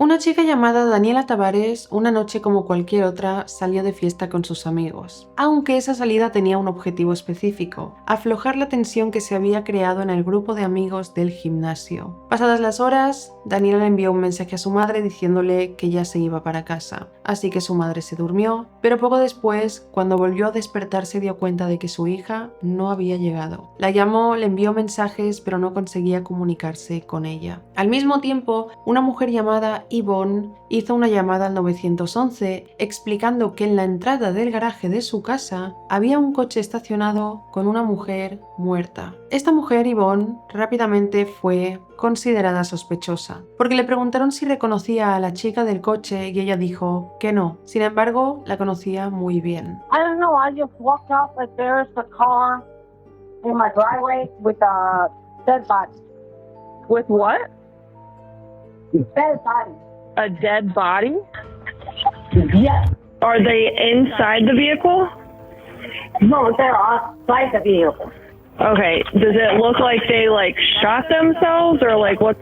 Una chica llamada Daniela Tavares, una noche como cualquier otra, salió de fiesta con sus amigos. Aunque esa salida tenía un objetivo específico: aflojar la tensión que se había creado en el grupo de amigos del gimnasio. Pasadas las horas, Daniela le envió un mensaje a su madre diciéndole que ya se iba para casa. Así que su madre se durmió, pero poco después, cuando volvió a despertar, se dio cuenta de que su hija no había llegado. La llamó, le envió mensajes, pero no conseguía comunicarse con ella. Al mismo tiempo, una mujer llamada Yvonne hizo una llamada al 911 explicando que en la entrada del garaje de su casa había un coche estacionado con una mujer muerta. Esta mujer, Yvonne, rápidamente fue considerada sospechosa, porque le preguntaron si reconocía a la chica del coche y ella dijo que no. Sin embargo, la conocía muy bien. I don't know, I just walked up like there's a car in my driveway with a dead body. With what? Dead body. A dead body? Yes. Are they inside the vehicle? No, they're outside the vehicle. Okay. Does it look like they shot themselves or what?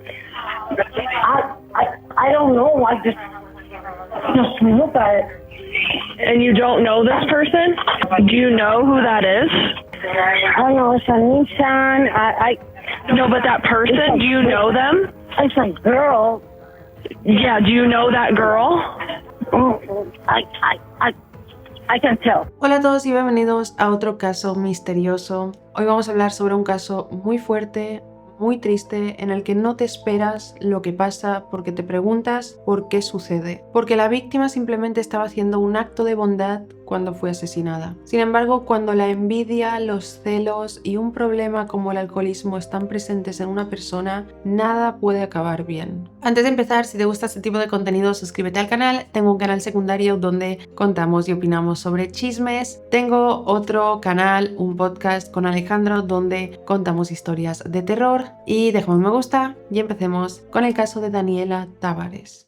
I don't know, I just look at it. And you don't know this person? Do you know who that is? I don't know, it's a Nissan. No, but that person, do you know them? It's a girl. Yeah, do you know that girl? Oh, I can tell. Hola a todos y bienvenidos a otro caso misterioso. Hoy vamos a hablar sobre un caso muy fuerte, muy triste, en el que no te esperas lo que pasa porque te preguntas por qué sucede. Porque la víctima simplemente estaba haciendo un acto de bondad cuando fue asesinada. Sin embargo, cuando la envidia, los celos y un problema como el alcoholismo están presentes en una persona, nada puede acabar bien. Antes de empezar, si te gusta este tipo de contenido, suscríbete al canal. Tengo un canal secundario donde contamos y opinamos sobre chismes. Tengo otro canal, un podcast con Alejandro, donde contamos historias de terror. Y dejamos me gusta y empecemos con el caso de Daniela Tavares.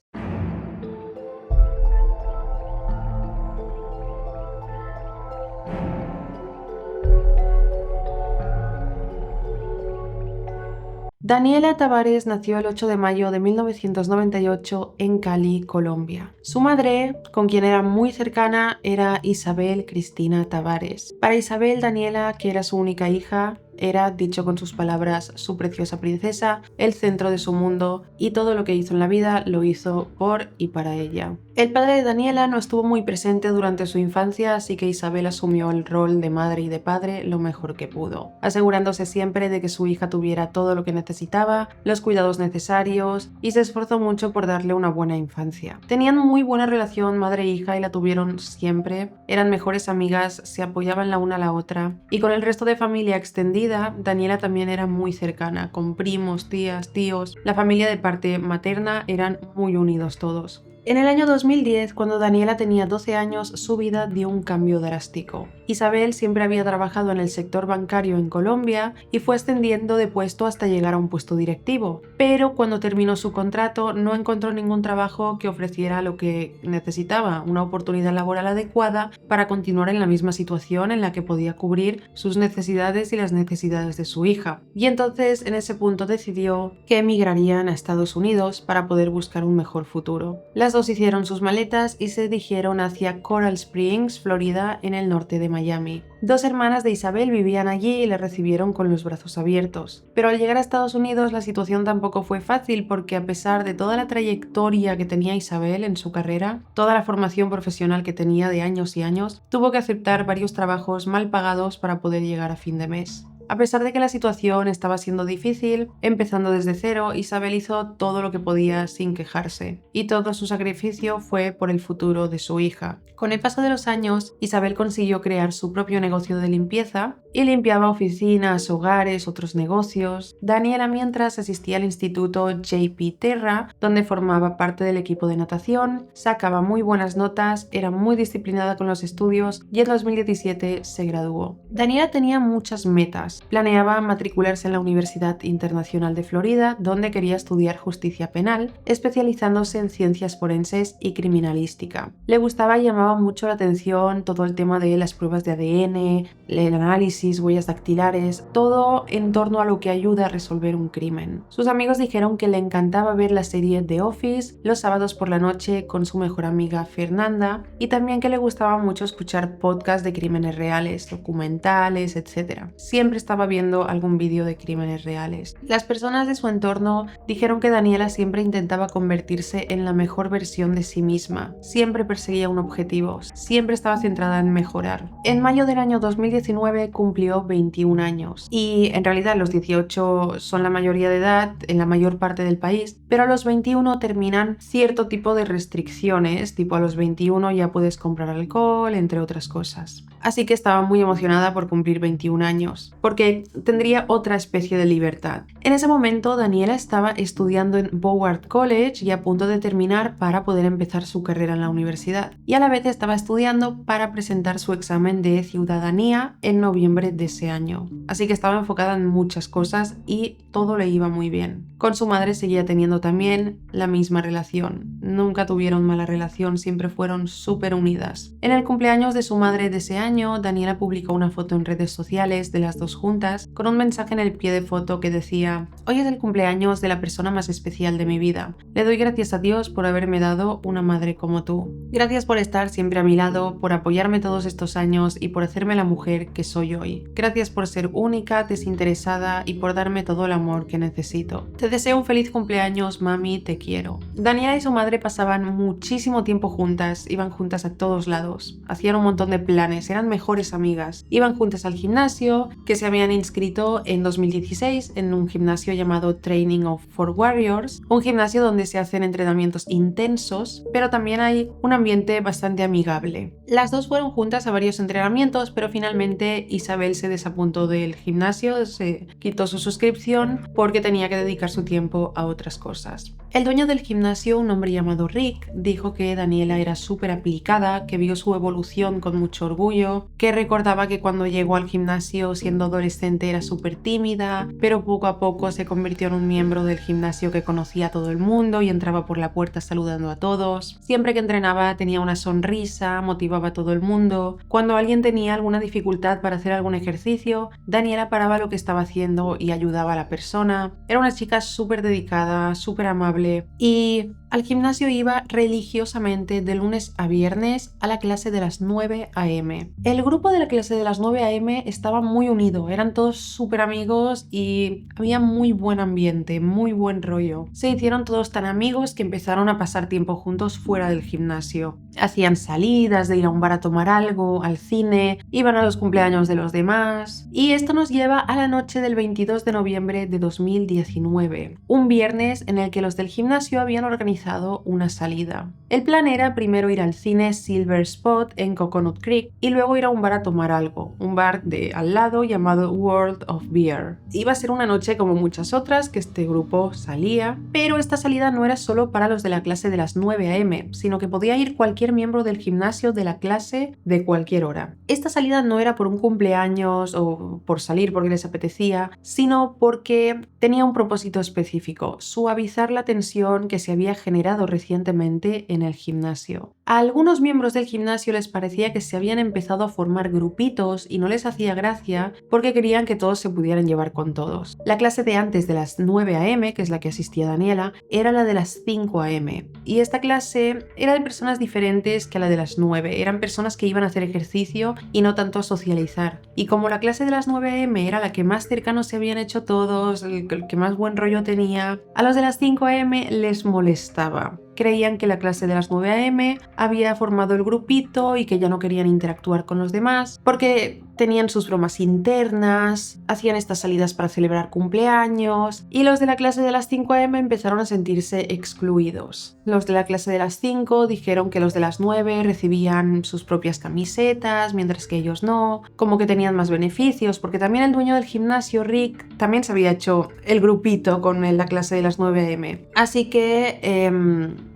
Daniela Tavares nació el 8 de mayo de 1998 en Cali, Colombia. Su madre, con quien era muy cercana, era Isabel Cristina Tavares. Para Isabel, Daniela, que era su única hija, era, dicho con sus palabras, su preciosa princesa, el centro de su mundo, y todo lo que hizo en la vida lo hizo por y para ella. El padre de Daniela no estuvo muy presente durante su infancia, así que Isabel asumió el rol de madre y de padre lo mejor que pudo, asegurándose siempre de que su hija tuviera todo lo que necesitaba, los cuidados necesarios, y se esforzó mucho por darle una buena infancia. Tenían muy buena relación madre e hija y la tuvieron siempre, eran mejores amigas, se apoyaban la una a la otra, y con el resto de familia extendida, Daniela también era muy cercana, con primos, tías, tíos. La familia de parte materna eran muy unidos todos. En el año 2010, cuando Daniela tenía 12 años, su vida dio un cambio drástico. Isabel siempre había trabajado en el sector bancario en Colombia y fue ascendiendo de puesto hasta llegar a un puesto directivo. Pero cuando terminó su contrato no encontró ningún trabajo que ofreciera lo que necesitaba, una oportunidad laboral adecuada para continuar en la misma situación en la que podía cubrir sus necesidades y las necesidades de su hija. Y entonces en ese punto decidió que emigrarían a Estados Unidos para poder buscar un mejor futuro. Las dos hicieron sus maletas y se dirigieron hacia Coral Springs, Florida, en el norte de Miami. Dos hermanas de Isabel vivían allí y le recibieron con los brazos abiertos. Pero al llegar a Estados Unidos la situación tampoco fue fácil porque a pesar de toda la trayectoria que tenía Isabel en su carrera, toda la formación profesional que tenía de años y años, tuvo que aceptar varios trabajos mal pagados para poder llegar a fin de mes. A pesar de que la situación estaba siendo difícil, empezando desde cero, Isabel hizo todo lo que podía sin quejarse, y todo su sacrificio fue por el futuro de su hija. Con el paso de los años, Isabel consiguió crear su propio negocio de limpieza y limpiaba oficinas, hogares, otros negocios. Daniela mientras asistía al instituto JP Terra, donde formaba parte del equipo de natación, sacaba muy buenas notas, era muy disciplinada con los estudios y en 2017 se graduó. Daniela tenía muchas metas. Planeaba matricularse en la Universidad Internacional de Florida, donde quería estudiar justicia penal, especializándose en ciencias forenses y criminalística. Le gustaba y llamaba mucho la atención todo el tema de las pruebas de ADN, el análisis análisis, huellas dactilares, todo en torno a lo que ayuda a resolver un crimen. Sus amigos dijeron que le encantaba ver la serie The Office los sábados por la noche con su mejor amiga Fernanda y también que le gustaba mucho escuchar podcasts de crímenes reales, documentales, etc. Siempre estaba viendo algún vídeo de crímenes reales. Las personas de su entorno dijeron que Daniela siempre intentaba convertirse en la mejor versión de sí misma, siempre perseguía un objetivo, siempre estaba centrada en mejorar. En mayo del año 2019 cumplió 21 años y en realidad los 18 son la mayoría de edad en la mayor parte del país, pero a los 21 terminan cierto tipo de restricciones, tipo a los 21 ya puedes comprar alcohol, entre otras cosas. Así que estaba muy emocionada por cumplir 21 años, porque tendría otra especie de libertad. En ese momento Daniela estaba estudiando en Broward College y a punto de terminar para poder empezar su carrera en la universidad. Y a la vez estaba estudiando para presentar su examen de ciudadanía en noviembre de ese año. Así que estaba enfocada en muchas cosas y todo le iba muy bien. Con su madre seguía teniendo también la misma relación. Nunca tuvieron mala relación, siempre fueron súper unidas. En el cumpleaños de su madre de ese año, Daniela publicó una foto en redes sociales de las dos juntas con un mensaje en el pie de foto que decía: "Hoy es el cumpleaños de la persona más especial de mi vida. Le doy gracias a Dios por haberme dado una madre como tú. Gracias por estar siempre a mi lado, por apoyarme todos estos años y por hacerme la mujer que soy hoy. Gracias por ser única, desinteresada y por darme todo el amor que necesito. Te deseo un feliz cumpleaños, mami, te quiero". Daniela y su madre pasaban muchísimo tiempo juntas, iban juntas a todos lados, hacían un montón de planes, eran mejores amigas. Iban juntas al gimnasio, que se habían inscrito en 2016 en un gimnasio llamado Training for Warriors, un gimnasio donde se hacen entrenamientos intensos, pero también hay un ambiente bastante amigable. Las dos fueron juntas a varios entrenamientos, pero finalmente Isabel se desapuntó del gimnasio, se quitó su suscripción porque tenía que dedicar su tiempo a otras cosas. El dueño del gimnasio, un hombre llamado Rick, dijo que Daniela era súper aplicada, que vio su evolución con mucho orgullo, que recordaba que cuando llegó al gimnasio siendo adolescente era súper tímida, pero poco a poco se convirtió en un miembro del gimnasio que conocía a todo el mundo y entraba por la puerta saludando a todos. Siempre que entrenaba tenía una sonrisa, motivaba a todo el mundo. Cuando alguien tenía alguna dificultad para hacer algún ejercicio, Daniela paraba lo que estaba haciendo y ayudaba a la persona. Era una chica súper dedicada, súper amable y al gimnasio iba religiosamente de lunes a viernes a la clase de las 9 a.m. El grupo de la clase de las 9 a.m. estaba muy unido, eran todos súper amigos y había muy buen ambiente, muy buen rollo. Se hicieron todos tan amigos que empezaron a pasar tiempo juntos fuera del gimnasio. Hacían salidas de ir a un bar a tomar algo, al cine, iban a los cumpleaños de los demás. Y esto nos lleva a la noche del 22 de noviembre de 2019, un viernes en el que los del gimnasio habían organizado una salida. El plan era primero ir al cine Silver Spot en Coconut Creek y luego ir a un bar a tomar algo, un bar de al lado llamado World of Beer. Iba a ser una noche como muchas otras que este grupo salía, pero esta salida no era solo para los de la clase de las 9 a.m., sino que podía ir cualquier miembro del gimnasio de la clase de cualquier hora. Esta salida no era por un cumpleaños o por salir porque les apetecía, sino porque tenía un propósito específico: suavizar la tensión que se había generado recientemente en el gimnasio. A algunos miembros del gimnasio les parecía que se habían empezado a formar grupitos y no les hacía gracia porque querían que todos se pudieran llevar con todos. La clase de antes de las 9 a.m., que es la que asistía Daniela, era la de las 5 a.m. y esta clase era de personas diferentes que a la de las 9. Eran personas que iban a hacer ejercicio y no tanto a socializar. Y como la clase de las 9 a.m. era la que más cercanos se habían hecho todos, el que más buen rollo tenía, a los de las 5 a.m. les molestaba. Creían que la clase de las 9 a.m. había formado el grupito y que ya no querían interactuar con los demás porque tenían sus bromas internas, hacían estas salidas para celebrar cumpleaños y los de la clase de las 5 a.m. empezaron a sentirse excluidos. Los de la clase de las 5 dijeron que los de las 9 recibían sus propias camisetas mientras que ellos no, como que tenían más beneficios, porque también el dueño del gimnasio, Rick, también se había hecho el grupito con la clase de las 9 a.m. Así que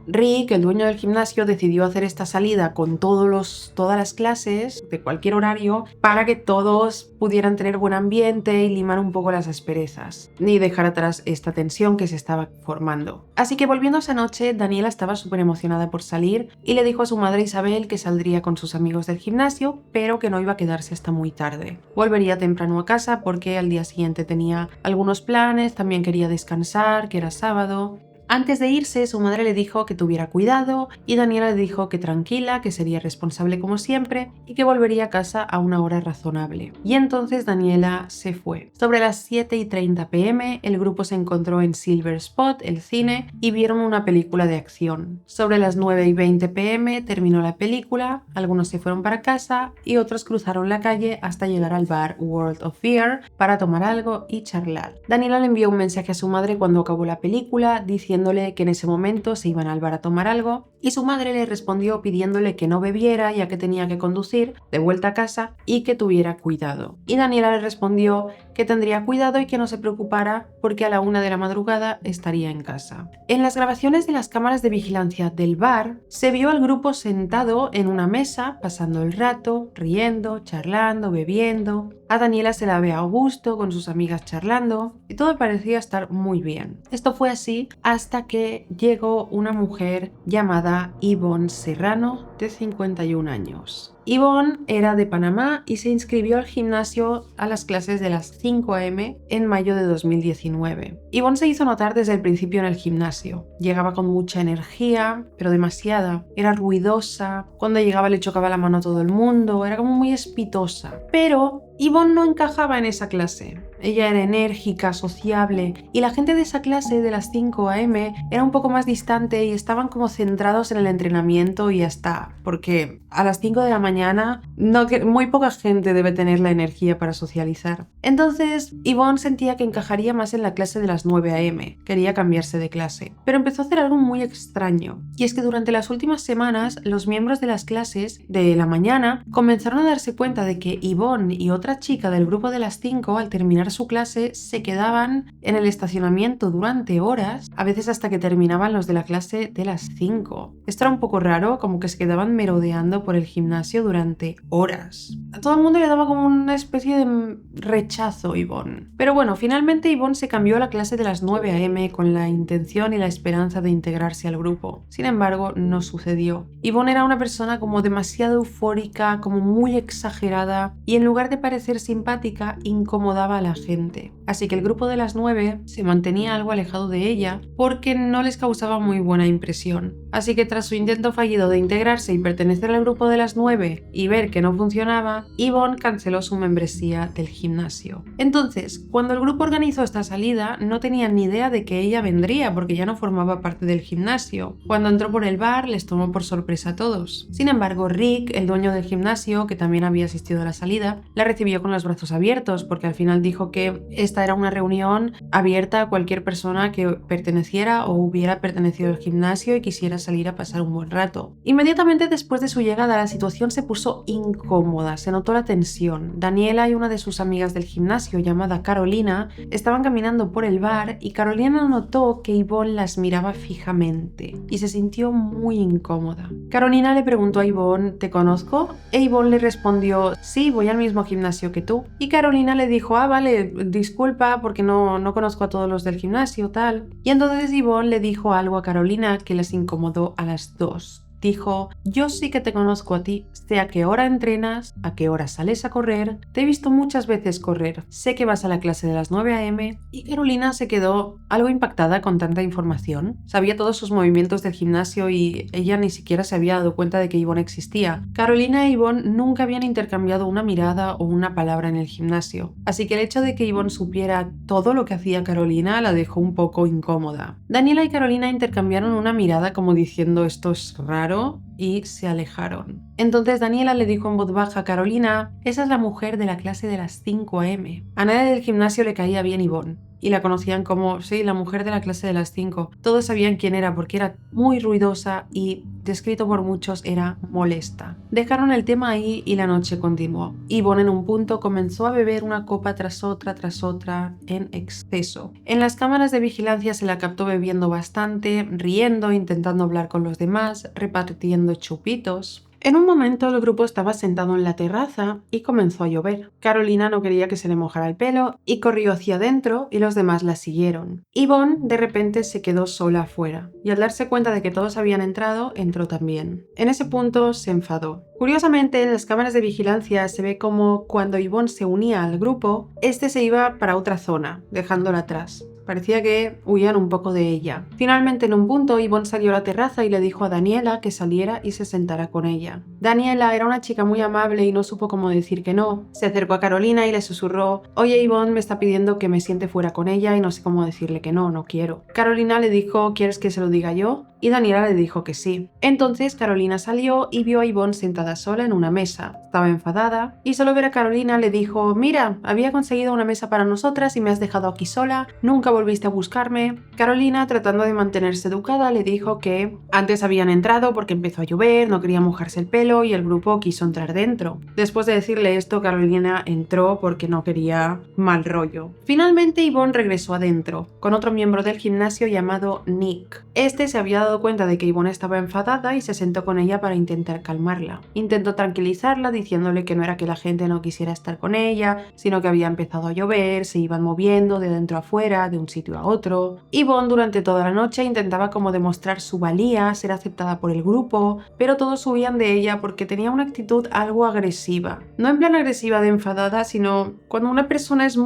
Rick, el dueño del gimnasio, decidió hacer esta salida con todas las clases de cualquier horario para que todos pudieran tener buen ambiente y limar un poco las asperezas y dejar atrás esta tensión que se estaba formando. Así que volviendo a esa noche, Daniela estaba súper emocionada por salir y le dijo a su madre Isabel que saldría con sus amigos del gimnasio, pero que no iba a quedarse hasta muy tarde. Volvería temprano a casa porque al día siguiente tenía algunos planes, también quería descansar, que era sábado. Antes de irse, su madre le dijo que tuviera cuidado y Daniela le dijo que tranquila, que sería responsable como siempre y que volvería a casa a una hora razonable. Y entonces Daniela se fue. Sobre las 7:30 p.m. el grupo se encontró en Silver Spot, el cine, y vieron una película de acción. Sobre las 9:20 p.m. terminó la película, algunos se fueron para casa y otros cruzaron la calle hasta llegar al bar World of Beer para tomar algo y charlar. Daniela le envió un mensaje a su madre cuando acabó la película diciéndole que en ese momento se iban al bar a tomar algo y su madre le respondió pidiéndole que no bebiera ya que tenía que conducir de vuelta a casa y que tuviera cuidado. Y Daniela le respondió que tendría cuidado y que no se preocupara porque a la 1 de la madrugada estaría en casa. En las grabaciones de las cámaras de vigilancia del bar se vio al grupo sentado en una mesa pasando el rato, riendo, charlando, bebiendo. A Daniela se la ve a gusto con sus amigas charlando y todo parecía estar muy bien. Esto fue así hasta que llegó una mujer llamada Yvonne Serrano de 51 años. Yvonne era de Panamá y se inscribió al gimnasio a las clases de las 5 a.m. en mayo de 2019. Yvonne se hizo notar desde el principio en el gimnasio. Llegaba con mucha energía, pero demasiada. Era ruidosa, cuando llegaba le chocaba la mano a todo el mundo, era como muy espitosa. Pero Yvonne no encajaba en esa clase. Ella era enérgica, sociable, y la gente de esa clase de las 5 a.m. era un poco más distante y estaban como centrados en el entrenamiento y ya está, porque a las 5 de la mañana muy poca gente debe tener la energía para socializar. Entonces, Yvonne sentía que encajaría más en la clase de las 9 a.m. Quería cambiarse de clase, pero empezó a hacer algo muy extraño, y es que durante las últimas semanas los miembros de las clases de la mañana comenzaron a darse cuenta de que Yvonne y otra chica del grupo de las 5 al terminar su clase se quedaban en el estacionamiento durante horas, a veces hasta que terminaban los de la clase de las 5. Esto era un poco raro, como que se quedaban merodeando por el gimnasio durante horas. A todo el mundo le daba como una especie de rechazo Yvonne. Pero bueno, finalmente Yvonne se cambió a la clase de las 9 a.m. con la intención y la esperanza de integrarse al grupo. Sin embargo, no sucedió. Yvonne era una persona como demasiado eufórica, como muy exagerada, y en lugar de parecer simpática, incomodaba a la gente. Así que el grupo de las 9 se mantenía algo alejado de ella porque no les causaba muy buena impresión. Así que tras su intento fallido de integrarse y pertenecer al grupo de las 9 y ver que no funcionaba, Yvonne canceló su membresía del gimnasio. Entonces, cuando el grupo organizó esta salida, no tenían ni idea de que ella vendría porque ya no formaba parte del gimnasio. Cuando entró por el bar, les tomó por sorpresa a todos. Sin embargo, Rick, el dueño del gimnasio, que también había asistido a la salida, la recibió con los brazos abiertos porque al final dijo que esta era una reunión abierta a cualquier persona que perteneciera o hubiera pertenecido al gimnasio y quisiera salir a pasar un buen rato. Inmediatamente después de su llegada, la situación se puso incómoda, se notó la tensión. Daniela y una de sus amigas del gimnasio, llamada Carolina, estaban caminando por el bar y Carolina notó que Yvonne las miraba fijamente y se sintió muy incómoda. Carolina le preguntó a Yvonne, ¿te conozco? E Yvonne le respondió, sí, voy al mismo gimnasio que tú. Y Carolina le dijo, vale, disculpa porque no conozco a todos los del gimnasio, tal. Y entonces Yvonne le dijo algo a Carolina que les incomodó a las dos. Dijo, yo sí que te conozco a ti, sé a qué hora entrenas, a qué hora sales a correr, te he visto muchas veces correr, sé que vas a la clase de las 9 a.m. Y Carolina se quedó algo impactada con tanta información. Sabía todos sus movimientos del gimnasio y ella ni siquiera se había dado cuenta de que Yvonne existía. Carolina y Yvonne nunca habían intercambiado una mirada o una palabra en el gimnasio, así que el hecho de que Yvonne supiera todo lo que hacía Carolina la dejó un poco incómoda. Daniela y Carolina intercambiaron una mirada como diciendo esto es raro y se alejaron. Entonces Daniela le dijo en voz baja a Carolina, esa es la mujer de la clase de las 5 a.m. A nadie del gimnasio le caía bien Yvonne y la conocían como, sí, la mujer de la clase de las 5. Todos sabían quién era porque era muy ruidosa y descrito por muchos, era molesta. Dejaron el tema ahí y la noche continuó. Yvonne en un punto comenzó a beber una copa tras otra en exceso. En las cámaras de vigilancia se la captó bebiendo bastante, riendo, intentando hablar con los demás, repartiendo chupitos. En un momento el grupo estaba sentado en la terraza y comenzó a llover. Carolina no quería que se le mojara el pelo y corrió hacia adentro y los demás la siguieron. Yvonne de repente se quedó sola afuera y al darse cuenta de que todos habían entrado, entró también. En ese punto se enfadó. Curiosamente, en las cámaras de vigilancia se ve como cuando Yvonne se unía al grupo, este se iba para otra zona, dejándola atrás. Parecía que huían un poco de ella. Finalmente, en un punto, Yvonne salió a la terraza y le dijo a Daniela que saliera y se sentara con ella. Daniela era una chica muy amable y no supo cómo decir que no. Se acercó a Carolina y le susurró: «Oye, Yvonne me está pidiendo que me siente fuera con ella y no sé cómo decirle que no, no quiero». Carolina le dijo: «¿Quieres que se lo diga yo?». Y Daniela le dijo que sí. Entonces Carolina salió y vio a Yvonne sentada sola en una mesa. Estaba enfadada y solo ver a Carolina le dijo: «Mira, había conseguido una mesa para nosotras y me has dejado aquí sola, nunca volviste a buscarme». Carolina, tratando de mantenerse educada, le dijo que antes habían entrado porque empezó a llover, no quería mojarse el pelo y el grupo quiso entrar dentro. Después de decirle esto, Carolina entró porque no quería mal rollo. Finalmente Yvonne regresó adentro, con otro miembro del gimnasio llamado Nick. Este se había dado cuenta de que Yvonne estaba enfadada y se sentó con ella para intentar calmarla. Intentó tranquilizarla diciéndole que no era que la gente no quisiera estar con ella, sino que había empezado a llover, se iban moviendo de dentro a fuera, de un sitio a otro. Yvonne durante toda la noche intentaba como demostrar su valía, ser aceptada por el grupo, pero todos huían de ella porque tenía una actitud algo agresiva. No en plan agresiva de enfadada, sino cuando una persona es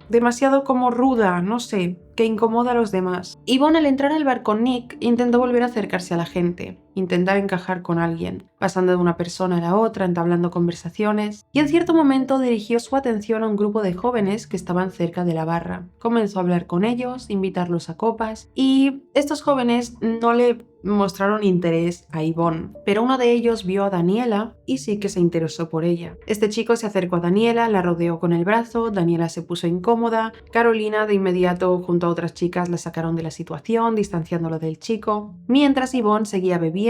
demasiado como ruda, no sé, que incomoda a los demás. Yvonne, al entrar al bar con Nick, intentó volver a acercarse a la gente, intentar encajar con alguien, pasando de una persona a la otra, entablando conversaciones, y en cierto momento dirigió su atención a un grupo de jóvenes que estaban cerca de la barra. Comenzó a hablar con ellos, invitarlos a copas, y estos jóvenes no le mostraron interés a Yvonne, pero uno de ellos vio a Daniela y sí que se interesó por ella. Este chico se acercó a Daniela, la rodeó con el brazo, Daniela se puso incómoda, Carolina de inmediato junto a otras chicas la sacaron de la situación, distanciándolo del chico, mientras Yvonne seguía bebiendo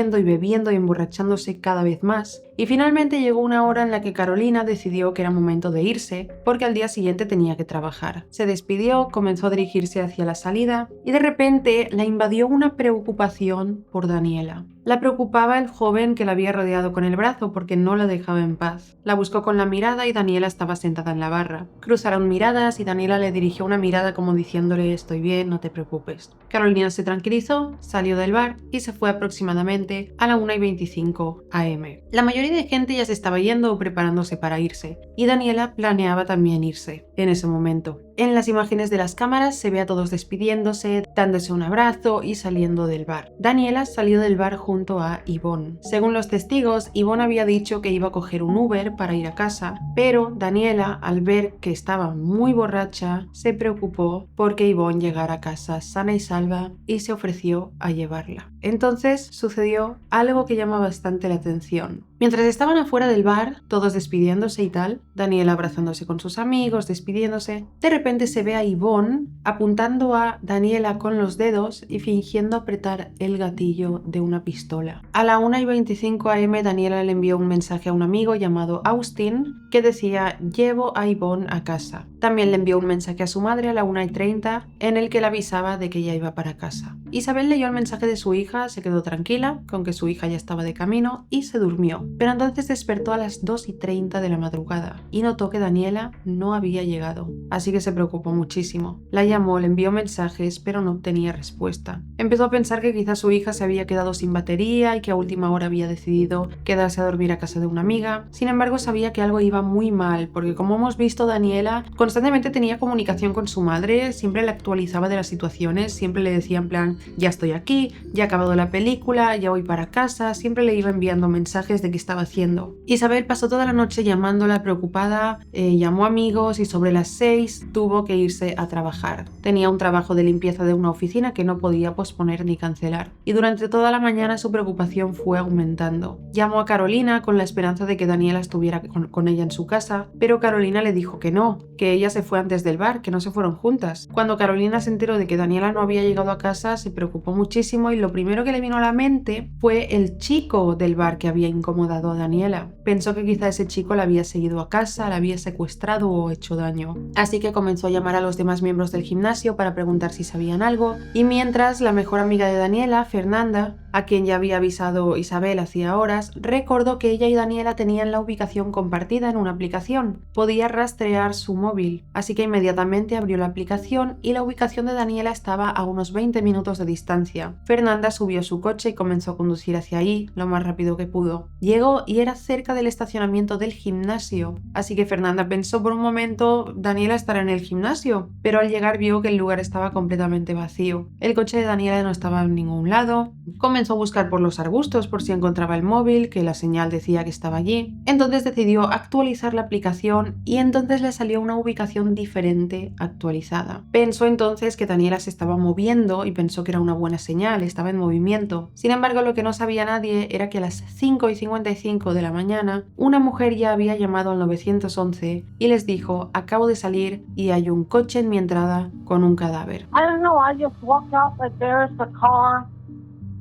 y emborrachándose cada vez más. Y finalmente llegó una hora en la que Carolina decidió que era momento de irse, porque al día siguiente tenía que trabajar. Se despidió, comenzó a dirigirse hacia la salida y de repente la invadió una preocupación por Daniela. La preocupaba el joven que la había rodeado con el brazo porque no la dejaba en paz. La buscó con la mirada y Daniela estaba sentada en la barra. Cruzaron miradas y Daniela le dirigió una mirada como diciéndole: «Estoy bien, no te preocupes». Carolina se tranquilizó, salió del bar y se fue aproximadamente a la 1:25 am. La mayoría de gente ya se estaba yendo o preparándose para irse y Daniela planeaba también irse en ese momento. En las imágenes de las cámaras se ve a todos despidiéndose, dándose un abrazo y saliendo del bar. Daniela salió del bar junto a Yvonne. Según los testigos, Yvonne había dicho que iba a coger un Uber para ir a casa, pero Daniela, al ver que estaba muy borracha, se preocupó porque Yvonne llegara a casa sana y salva y se ofreció a llevarla. Entonces sucedió algo que llama bastante la atención. Mientras estaban afuera del bar, todos despidiéndose y tal, Daniela abrazándose con sus amigos, despidiéndose, de repente se ve a Yvonne apuntando a Daniela con los dedos y fingiendo apretar el gatillo de una pistola. A la 1:25 am Daniela le envió un mensaje a un amigo llamado Austin que decía: «Llevo a Yvonne a casa». También le envió un mensaje a su madre a la 1:30 en el que le avisaba de que ya iba para casa. Isabel leyó el mensaje de su hija, se quedó tranquila con que su hija ya estaba de camino y se durmió. Pero entonces despertó a las 2:30 de la madrugada y notó que Daniela no había llegado, así que se preocupó muchísimo. La llamó, le envió mensajes, pero no obtenía respuesta. Empezó a pensar que quizás su hija se había quedado sin batería y que a última hora había decidido quedarse a dormir a casa de una amiga. Sin embargo, sabía que algo iba muy mal, porque como hemos visto, Daniela constantemente tenía comunicación con su madre, siempre le actualizaba de las situaciones, siempre le decía en plan: «Ya estoy aquí, ya he acabado la película, ya voy para casa», siempre le iba enviando mensajes de que estaba haciendo. Isabel pasó toda la noche llamándola preocupada, llamó amigos y sobre las 6 tuvo que irse a trabajar. Tenía un trabajo de limpieza de una oficina que no podía posponer ni cancelar. Y durante toda la mañana su preocupación fue aumentando. Llamó a Carolina con la esperanza de que Daniela estuviera con ella en su casa, pero Carolina le dijo que no, que ella se fue antes del bar, que no se fueron juntas. Cuando Carolina se enteró de que Daniela no había llegado a casa, se preocupó muchísimo y lo primero que le vino a la mente fue el chico del bar que había incomodado a Daniela. Pensó que quizá ese chico la había seguido a casa, la había secuestrado o hecho daño. Así que comenzó a llamar a los demás miembros del gimnasio para preguntar si sabían algo, y mientras la mejor amiga de Daniela, Fernanda, a quien ya había avisado Isabel hacía horas, recordó que ella y Daniela tenían la ubicación compartida en una aplicación. Podía rastrear su móvil, así que inmediatamente abrió la aplicación y la ubicación de Daniela estaba a unos 20 minutos de distancia. Fernanda subió su coche y comenzó a conducir hacia ahí lo más rápido que pudo. Llegó y era cerca del estacionamiento del gimnasio, así que Fernanda pensó por un momento Daniela estará en el gimnasio, pero al llegar vio que el lugar estaba completamente vacío. El coche de Daniela no estaba en ningún lado. Comenzó a buscar por los arbustos por si encontraba el móvil, que la señal decía que estaba allí. Entonces decidió actualizar la aplicación y entonces le salió una ubicación diferente actualizada. Pensó entonces que Daniela se estaba moviendo y pensó que era una buena señal, estaba en movimiento. Sin embargo, lo que no sabía nadie era que a las 5:55 de la mañana una mujer ya había llamado al 911 y les dijo: acabo de salir y hay un coche en mi entrada con un cadáver. I don't know. I just walked out like there's a car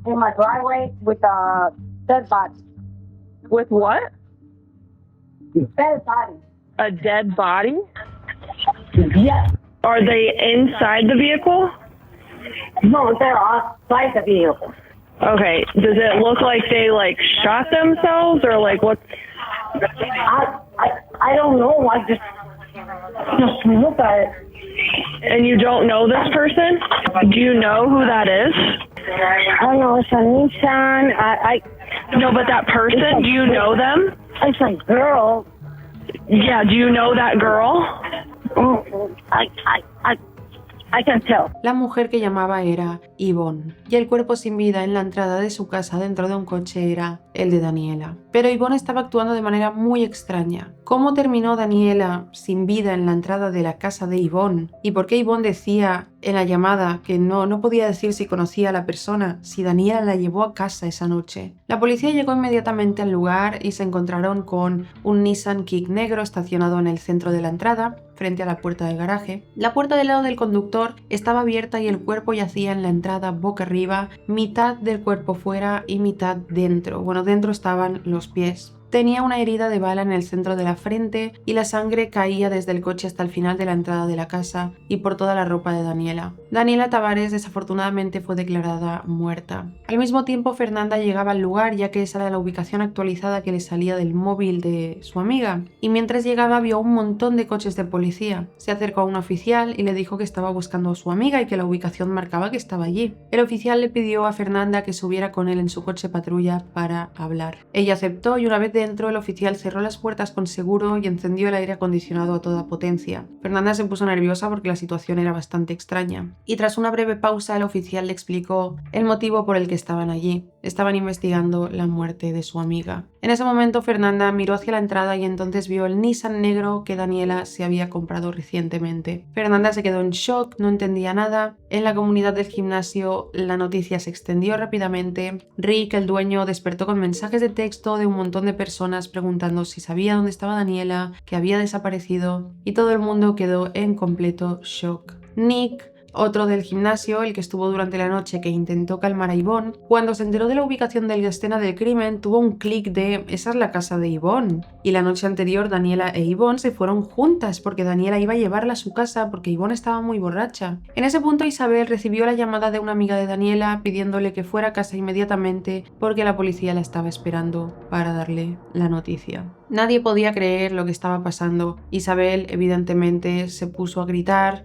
in my driveway with a dead body. With what? Dead body. A dead body? Yes. Are they inside the vehicle? No, they're outside the vehicle. Okay. Does it look like they shot themselves or what? I don't know. I just look at it. And you don't know this person? Do you know who that is? I don't know. It's a Nissan. No, but that person, do you know them? It's a girl. Yeah, do you know that girl? I can tell. La mujer que llamaba era Yvonne, y el cuerpo sin vida en la entrada de su casa dentro de un coche era el de Daniela. Pero Yvonne estaba actuando de manera muy extraña. ¿Cómo terminó Daniela sin vida en la entrada de la casa de Yvonne? ¿Y por qué Yvonne decía en la llamada que no podía decir si conocía a la persona, si Daniela la llevó a casa esa noche? La policía llegó inmediatamente al lugar y se encontraron con un Nissan Kick negro estacionado en el centro de la entrada, frente a la puerta del garaje. La puerta del lado del conductor estaba abierta y el cuerpo yacía en la entrada boca arriba, mitad del cuerpo fuera y mitad dentro. Bueno, dentro estaban los pies. Tenía una herida de bala en el centro de la frente y la sangre caía desde el coche hasta el final de la entrada de la casa y por toda la ropa de Daniela. Daniela Tavares desafortunadamente fue declarada muerta. Al mismo tiempo, Fernanda llegaba al lugar, ya que esa era la ubicación actualizada que le salía del móvil de su amiga, y mientras llegaba vio un montón de coches de policía. Se acercó a un oficial y le dijo que estaba buscando a su amiga y que la ubicación marcaba que estaba allí. El oficial le pidió a Fernanda que subiera con él en su coche patrulla para hablar. Ella aceptó y una vez dentro, el oficial cerró las puertas con seguro y encendió el aire acondicionado a toda potencia. Fernanda se puso nerviosa porque la situación era bastante extraña. Y tras una breve pausa, el oficial le explicó el motivo por el que estaban allí. Estaban investigando la muerte de su amiga. En ese momento, Fernanda miró hacia la entrada y entonces vio el Nissan negro que Daniela se había comprado recientemente. Fernanda se quedó en shock, no entendía nada. En la comunidad del gimnasio, la noticia se extendió rápidamente. Rick, el dueño, despertó con mensajes de texto de un montón de personas preguntando si sabía dónde estaba Daniela, que había desaparecido, y todo el mundo quedó en completo shock. Nick, otro del gimnasio, el que estuvo durante la noche que intentó calmar a Yvonne, cuando se enteró de la ubicación de la escena del crimen, tuvo un clic de esa es la casa de Yvonne. Y la noche anterior Daniela e Yvonne se fueron juntas porque Daniela iba a llevarla a su casa porque Yvonne estaba muy borracha. En ese punto Isabel recibió la llamada de una amiga de Daniela pidiéndole que fuera a casa inmediatamente porque la policía la estaba esperando para darle la noticia. Nadie podía creer lo que estaba pasando. Isabel evidentemente se puso a gritar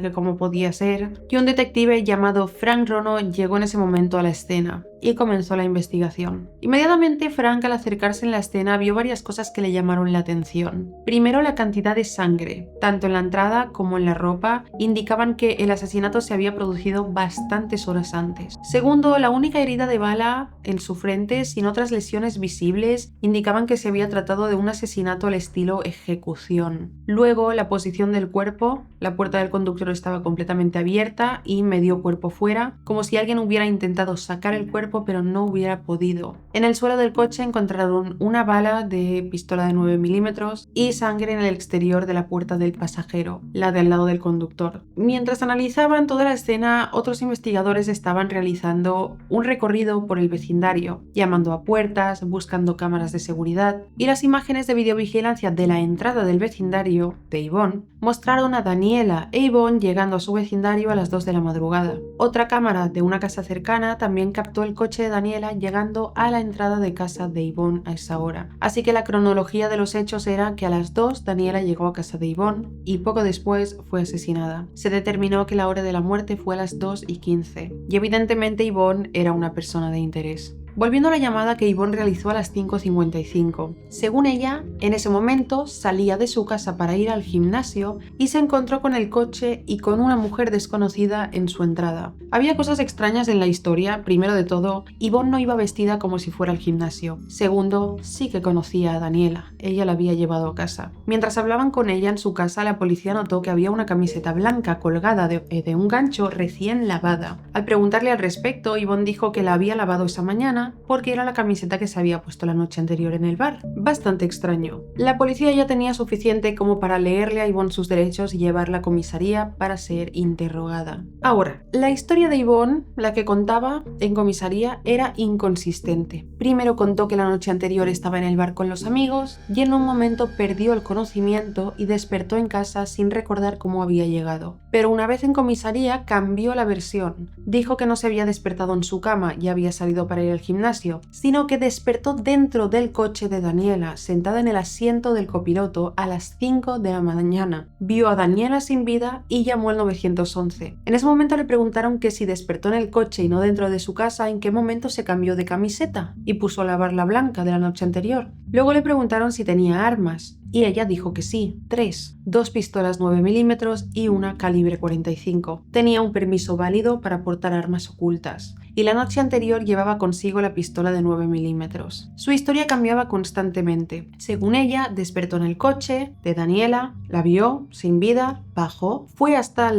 que cómo podía ser, y un detective llamado Frank Rono llegó en ese momento a la escena. y comenzó la investigación. Inmediatamente Frank, al acercarse en la escena, vio varias cosas que le llamaron la atención. Primero, la cantidad de sangre, tanto en la entrada como en la ropa, indicaban que el asesinato se había producido bastantes horas antes. Segundo, la única herida de bala en su frente, sin otras lesiones visibles, indicaban que se había tratado de un asesinato al estilo ejecución. Luego, la posición del cuerpo, la puerta del conductor estaba completamente abierta y medio cuerpo fuera, como si alguien hubiera intentado sacar el cuerpo pero no hubiera podido. En el suelo del coche encontraron una bala de pistola de 9 milímetros y sangre en el exterior de la puerta del pasajero, la del lado del conductor. Mientras analizaban toda la escena, otros investigadores estaban realizando un recorrido por el vecindario, llamando a puertas, buscando cámaras de seguridad, y las imágenes de videovigilancia de la entrada del vecindario de Yvonne mostraron a Daniela e Yvonne llegando a su vecindario a las 2 de la madrugada. Otra cámara de una casa cercana también captó el coche de Daniela llegando a la entrada de casa de Yvonne a esa hora. Así que la cronología de los hechos era que a las 2 Daniela llegó a casa de Yvonne y poco después fue asesinada. Se determinó que la hora de la muerte fue a las 2:15 y evidentemente Yvonne era una persona de interés. Volviendo a la llamada que Yvonne realizó a las 5:55. Según ella, en ese momento salía de su casa para ir al gimnasio y se encontró con el coche y con una mujer desconocida en su entrada. Había cosas extrañas en la historia. Primero de todo, Yvonne no iba vestida como si fuera al gimnasio. Segundo, sí que conocía a Daniela. Ella la había llevado a casa. Mientras hablaban con ella en su casa, la policía notó que había una camiseta blanca colgada de un gancho recién lavada. Al preguntarle al respecto, Yvonne dijo que la había lavado esa mañana porque era la camiseta que se había puesto la noche anterior en el bar. Bastante extraño. La policía ya tenía suficiente como para leerle a Yvonne sus derechos y llevarla a comisaría para ser interrogada. Ahora, la historia de Yvonne, la que contaba en comisaría, era inconsistente. Primero contó que la noche anterior estaba en el bar con los amigos y en un momento perdió el conocimiento y despertó en casa sin recordar cómo había llegado. Pero una vez en comisaría cambió la versión. Dijo que no se había despertado en su cama y había salido para ir al gimnasio, sino que despertó dentro del coche de Daniela, sentada en el asiento del copiloto a las 5 de la mañana. Vio a Daniela sin vida y llamó al 911. En ese momento le preguntaron que si despertó en el coche y no dentro de su casa, en qué momento se cambió de camiseta y puso a lavar la blanca de la noche anterior. Luego le preguntaron si tenía armas. Y ella dijo que sí, 3, 2 pistolas 9 milímetros y una calibre 45. Tenía un permiso válido para portar armas ocultas. Y la noche anterior llevaba consigo la pistola de 9 milímetros. Su historia cambiaba constantemente. Según ella, despertó en el coche de Daniela, la vio sin vida, bajó, fue hasta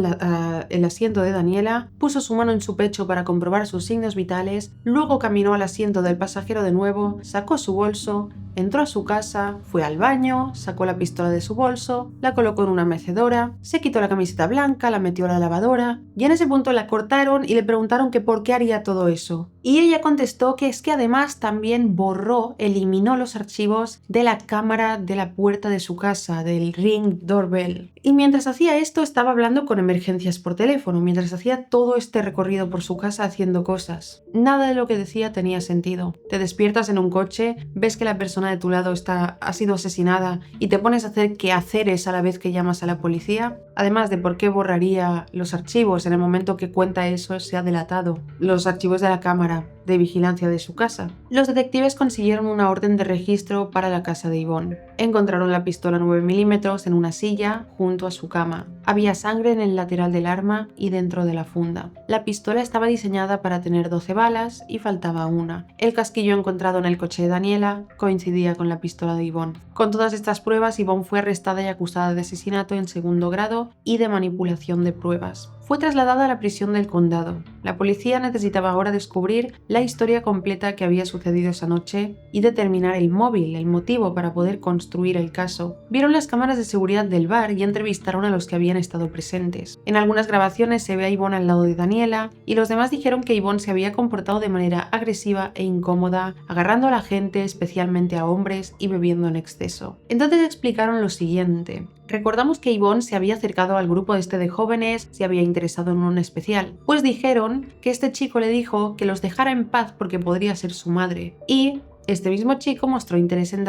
el asiento de Daniela, puso su mano en su pecho para comprobar sus signos vitales, luego caminó al asiento del pasajero de nuevo, sacó su bolso, entró a su casa, fue al baño, sacó la pistola de su bolso, la colocó en una mecedora, se quitó la camiseta blanca, la metió a la lavadora y en ese punto la cortaron y le preguntaron que por qué haría todo eso. Y ella contestó que es que además también eliminó los archivos de la cámara de la puerta de su casa, del Ring Doorbell. Y mientras hacía esto estaba hablando con emergencias por teléfono, mientras hacía todo este recorrido por su casa haciendo cosas. Nada de lo que decía tenía sentido. Te despiertas en un coche, ves que la persona de tu lado ha sido asesinada y te pones a hacer quehaceres a la vez que llamas a la policía. Además de por qué borraría los archivos en el momento que cuenta eso, se ha delatado. Los archivos de la cámara de vigilancia de su casa. Los detectives consiguieron una orden de registro para la casa de Yvonne. Encontraron la pistola 9 milímetros en una silla junto a su cama. Había sangre en el lateral del arma y dentro de la funda. La pistola estaba diseñada para tener 12 balas y faltaba una. El casquillo encontrado en el coche de Daniela coincidía con la pistola de Yvonne. Con todas estas pruebas, Yvonne fue arrestada y acusada de asesinato en segundo grado y de manipulación de pruebas. Fue trasladada a la prisión del condado. La policía necesitaba ahora descubrir la historia completa que había sucedido esa noche y determinar el móvil, el motivo para poder construir el caso. Vieron las cámaras de seguridad del bar y entrevistaron a los que habían estado presentes. En algunas grabaciones se ve a Yvonne al lado de Daniela y los demás dijeron que Yvonne se había comportado de manera agresiva e incómoda, agarrando a la gente, especialmente a hombres, y bebiendo en exceso. Entonces explicaron lo siguiente. Recordamos que Yvonne se había acercado al grupo de jóvenes, se había interesado en uno especial. Pues dijeron que este chico le dijo que los dejara en paz porque podría ser su madre. Y este mismo chico mostró interés en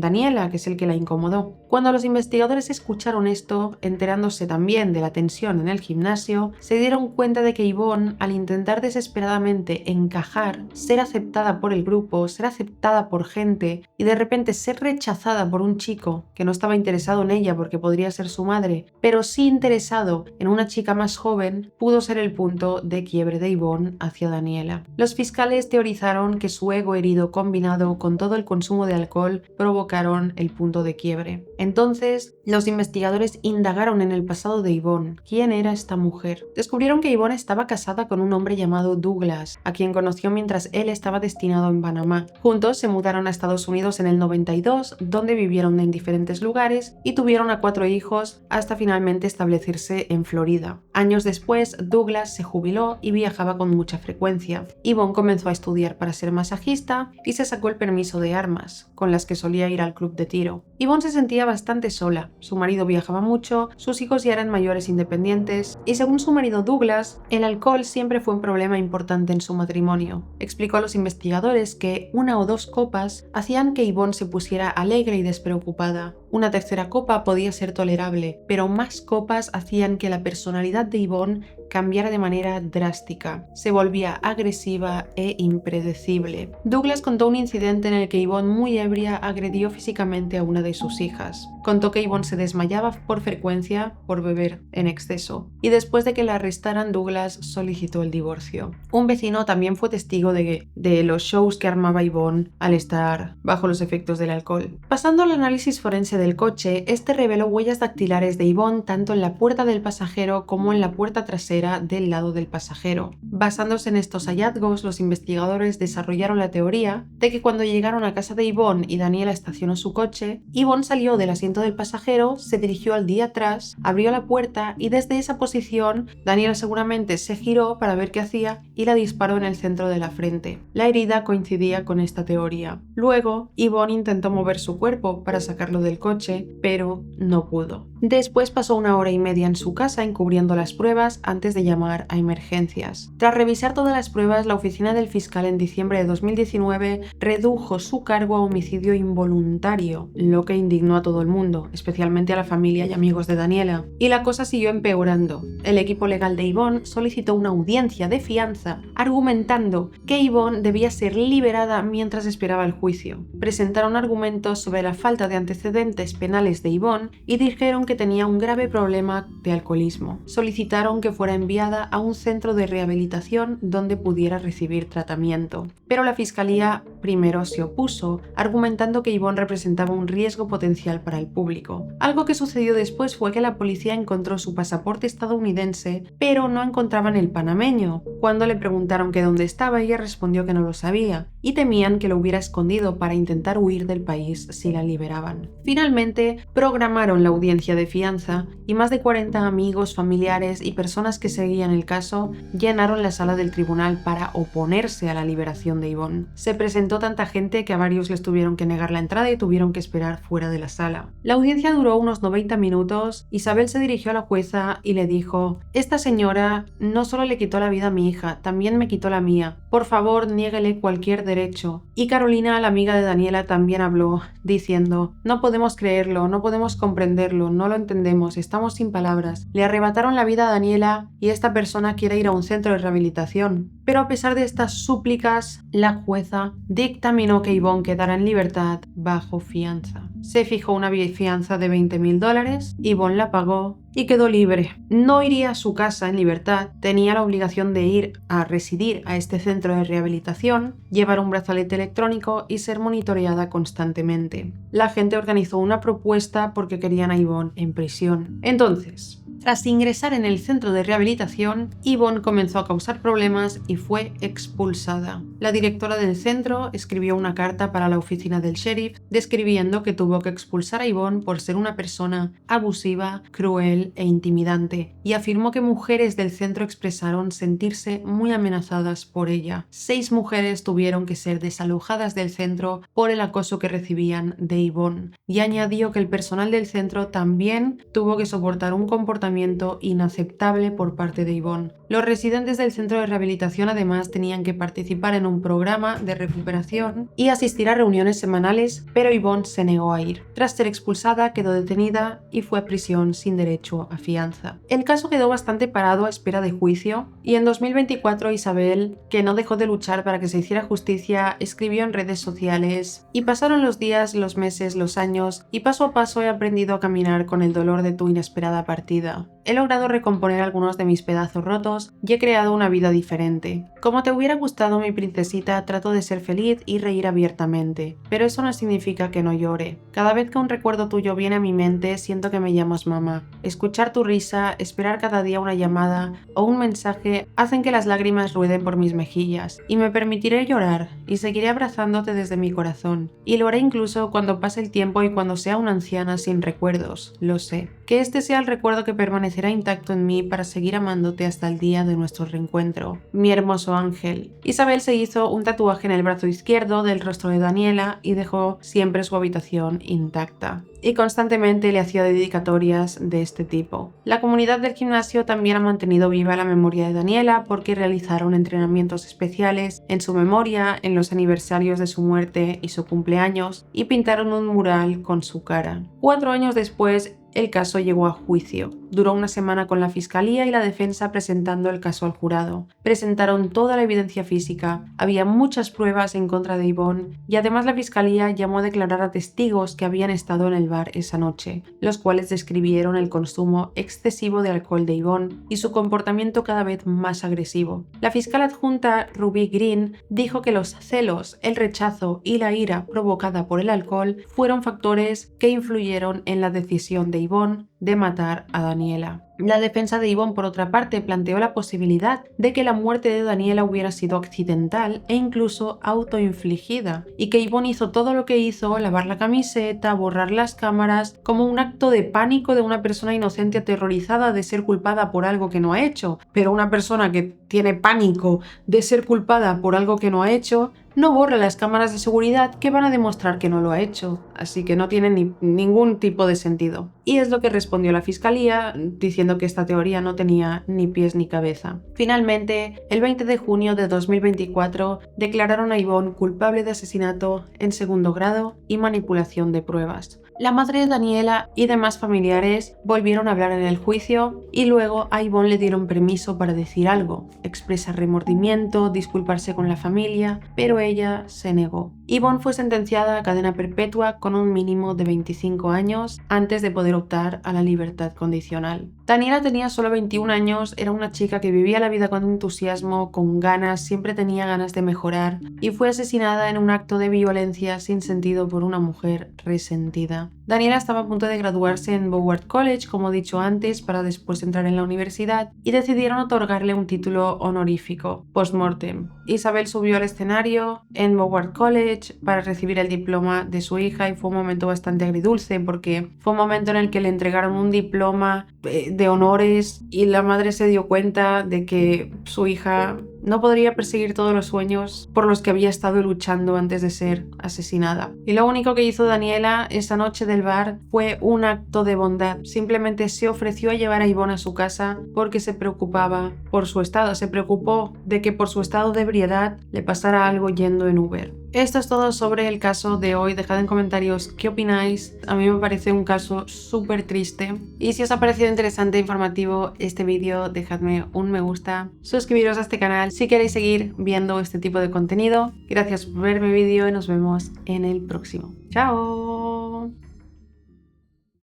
Daniela, que es el que la incomodó. Cuando los investigadores escucharon esto, enterándose también de la tensión en el gimnasio, se dieron cuenta de que Yvonne, al intentar desesperadamente encajar, ser aceptada por el grupo, ser aceptada por gente y de repente ser rechazada por un chico que no estaba interesado en ella porque podría ser su madre, pero sí interesado en una chica más joven, pudo ser el punto de quiebre de Yvonne hacia Daniela. Los fiscales teorizaron que su ego herido combinado con todo el consumo de alcohol provocaron el punto de quiebre. Entonces, los investigadores indagaron en el pasado de Yvonne. ¿Quién era esta mujer? Descubrieron que Yvonne estaba casada con un hombre llamado Douglas, a quien conoció mientras él estaba destinado en Panamá. Juntos se mudaron a Estados Unidos en el 92, donde vivieron en diferentes lugares y tuvieron a 4 hijos hasta finalmente establecerse en Florida. Años después, Douglas se jubiló y viajaba con mucha frecuencia. Yvonne comenzó a estudiar para ser masajista y se sacó el permiso de armas, con las que solía ir al club de tiro. Yvonne se sentía bastante sola. Su marido viajaba mucho, sus hijos ya eran mayores independientes y según su marido Douglas, el alcohol siempre fue un problema importante en su matrimonio. Explicó a los investigadores que 1 o 2 copas hacían que Yvonne se pusiera alegre y despreocupada. Una tercera copa podía ser tolerable, pero más copas hacían que la personalidad de Yvonne cambiara de manera drástica. Se volvía agresiva e impredecible. Douglas contó un incidente en el que Yvonne, muy ebria, agredió físicamente a una de sus hijas. Contó que Yvonne se desmayaba por frecuencia por beber en exceso. Y después de que la arrestaran, Douglas solicitó el divorcio. Un vecino también fue testigo de los shows que armaba Yvonne al estar bajo los efectos del alcohol. Pasando al análisis forense del coche, este reveló huellas dactilares de Yvonne tanto en la puerta del pasajero como en la puerta trasera del lado del pasajero. Basándose en estos hallazgos, los investigadores desarrollaron la teoría de que cuando llegaron a casa de Yvonne y Daniela estacionó su coche, Yvonne salió del asiento del pasajero, se dirigió al día atrás, abrió la puerta y desde esa posición Daniela seguramente se giró para ver qué hacía y la disparó en el centro de la frente. La herida coincidía con esta teoría. Luego, Yvonne intentó mover su cuerpo para sacarlo del coche, pero no pudo. Después pasó 1 hora y media en su casa encubriendo las pruebas antes de llamar a emergencias. Tras revisar todas las pruebas, la oficina del fiscal en diciembre de 2019 redujo su cargo a homicidio involuntario, lo que indignó a todo el mundo, especialmente a la familia y amigos de Daniela. Y la cosa siguió empeorando. El equipo legal de Yvonne solicitó una audiencia de fianza, argumentando que Yvonne debía ser liberada mientras esperaba el juicio. Presentaron argumentos sobre la falta de antecedentes penales de Yvonne y dijeron que tenía un grave problema de alcoholismo. Solicitaron que fuera enviada a un centro de rehabilitación donde pudiera recibir tratamiento. Pero la fiscalía primero se opuso, argumentando que Yvonne representaba un riesgo potencial para el público. Algo que sucedió después fue que la policía encontró su pasaporte estadounidense, pero no encontraban el panameño. Cuando le preguntaron que dónde estaba, ella respondió que no lo sabía, y temían que lo hubiera escondido para intentar huir del país si la liberaban. Finalmente, programaron la audiencia de fianza y más de 40 amigos, familiares y personas que seguían el caso llenaron la sala del tribunal para oponerse a la liberación de Yvonne. Se presentó tanta gente que a varios les tuvieron que negar la entrada y tuvieron que esperar fuera de la sala. La audiencia duró unos 90 minutos. Isabel se dirigió a la jueza y le dijo: «Esta señora no solo le quitó la vida a mi hija, también me quitó la mía. Por favor, niéguele cualquier derecho». Y Carolina, la amiga de Daniela, también habló, diciendo: «No podemos creerlo, no podemos comprenderlo, no lo entendemos, estamos sin palabras. Le arrebataron la vida a Daniela y esta persona quiere ir a un centro de rehabilitación». Pero a pesar de estas súplicas, la jueza dictaminó que Yvonne quedara en libertad bajo fianza. Se fijó una fianza de $20,000, Yvonne la pagó y quedó libre. No iría a su casa en libertad, tenía la obligación de ir a residir a este centro de rehabilitación, llevar un brazalete electrónico y ser monitoreada constantemente. La gente organizó una propuesta porque querían a Yvonne en prisión. Entonces, tras ingresar en el centro de rehabilitación, Yvonne comenzó a causar problemas y fue expulsada. La directora del centro escribió una carta para la oficina del sheriff describiendo que tuvo que expulsar a Yvonne por ser una persona abusiva, cruel e intimidante, y afirmó que mujeres del centro expresaron sentirse muy amenazadas por ella. 6 mujeres tuvieron que ser desalojadas del centro por el acoso que recibían de Yvonne, y añadió que el personal del centro también tuvo que soportar un comportamiento comportamiento inaceptable por parte de Yvonne. Los residentes del centro de rehabilitación además tenían que participar en un programa de recuperación y asistir a reuniones semanales, pero Yvonne se negó a ir. Tras ser expulsada, quedó detenida y fue a prisión sin derecho a fianza. El caso quedó bastante parado a espera de juicio y en 2024 Isabel, que no dejó de luchar para que se hiciera justicia, escribió en redes sociales: y pasaron los días, los meses, los años y paso a paso he aprendido a caminar con el dolor de tu inesperada partida. He logrado recomponer algunos de mis pedazos rotos y he creado una vida diferente. Como te hubiera gustado, mi princesita, trato de ser feliz y reír abiertamente, pero eso no significa que no llore. Cada vez que un recuerdo tuyo viene a mi mente, siento que me llamas mamá. Escuchar tu risa, esperar cada día una llamada o un mensaje hacen que las lágrimas rueden por mis mejillas y me permitiré llorar y seguiré abrazándote desde mi corazón. Y lo haré incluso cuando pase el tiempo y cuando sea una anciana sin recuerdos, lo sé. Que este sea el recuerdo que permanecerá intacto en mí para seguir amándote hasta el día de nuestro reencuentro. Mi hermoso ángel. Isabel se hizo un tatuaje en el brazo izquierdo del rostro de Daniela y dejó siempre su habitación intacta. Y constantemente le hacía dedicatorias de este tipo. La comunidad del gimnasio también ha mantenido viva la memoria de Daniela porque realizaron entrenamientos especiales en su memoria, en los aniversarios de su muerte y su cumpleaños, y pintaron un mural con su cara. 4 años después, el caso llegó a juicio. Duró una semana con la fiscalía y la defensa presentando el caso al jurado. Presentaron toda la evidencia física, había muchas pruebas en contra de Yvonne y además la fiscalía llamó a declarar a testigos que habían estado en el bar esa noche, los cuales describieron el consumo excesivo de alcohol de Yvonne y su comportamiento cada vez más agresivo. La fiscal adjunta Ruby Green dijo que los celos, el rechazo y la ira provocada por el alcohol fueron factores que influyeron en la decisión de Yvonne de matar a Daniela. La defensa de Yvonne, por otra parte, planteó la posibilidad de que la muerte de Daniela hubiera sido accidental e incluso autoinfligida, y que Yvonne hizo todo lo que hizo, lavar la camiseta, borrar las cámaras, como un acto de pánico de una persona inocente aterrorizada de ser culpada por algo que no ha hecho. Pero una persona que tiene pánico de ser culpada por algo que no ha hecho no borra las cámaras de seguridad que van a demostrar que no lo ha hecho, así que no tiene ningún tipo de sentido. Y es lo que respondió la fiscalía, diciendo que esta teoría no tenía ni pies ni cabeza. Finalmente, el 20 de junio de 2024, declararon a Yvonne culpable de asesinato en segundo grado y manipulación de pruebas. La madre de Daniela y demás familiares volvieron a hablar en el juicio y luego a Yvonne le dieron permiso para decir algo, expresar remordimiento, disculparse con la familia, pero ella se negó. Yvonne fue sentenciada a cadena perpetua con un mínimo de 25 años antes de poder optar a la libertad condicional. Daniela tenía solo 21 años, era una chica que vivía la vida con entusiasmo, con ganas, siempre tenía ganas de mejorar y fue asesinada en un acto de violencia sin sentido por una mujer resentida. Daniela estaba a punto de graduarse en Broward College, como he dicho antes, para después entrar en la universidad y decidieron otorgarle un título honorífico, post-mortem. Isabel subió al escenario en Broward College para recibir el diploma de su hija y fue un momento bastante agridulce porque fue un momento en el que le entregaron un diploma de honores y la madre se dio cuenta de que su hija no podría perseguir todos los sueños por los que había estado luchando antes de ser asesinada. Y lo único que hizo Daniela esa noche del bar fue un acto de bondad. Simplemente se ofreció a llevar a Yvonne a su casa porque se preocupaba por su estado. Se preocupó de que por su estado de ebriedad le pasara algo yendo en Uber. Esto es todo sobre el caso de hoy. Dejad en comentarios qué opináis. A mí me parece un caso súper triste. Y si os ha parecido interesante e informativo este vídeo, dejadme un me gusta. Suscribiros a este canal si queréis seguir viendo este tipo de contenido. Gracias por ver mi vídeo y nos vemos en el próximo. ¡Chao!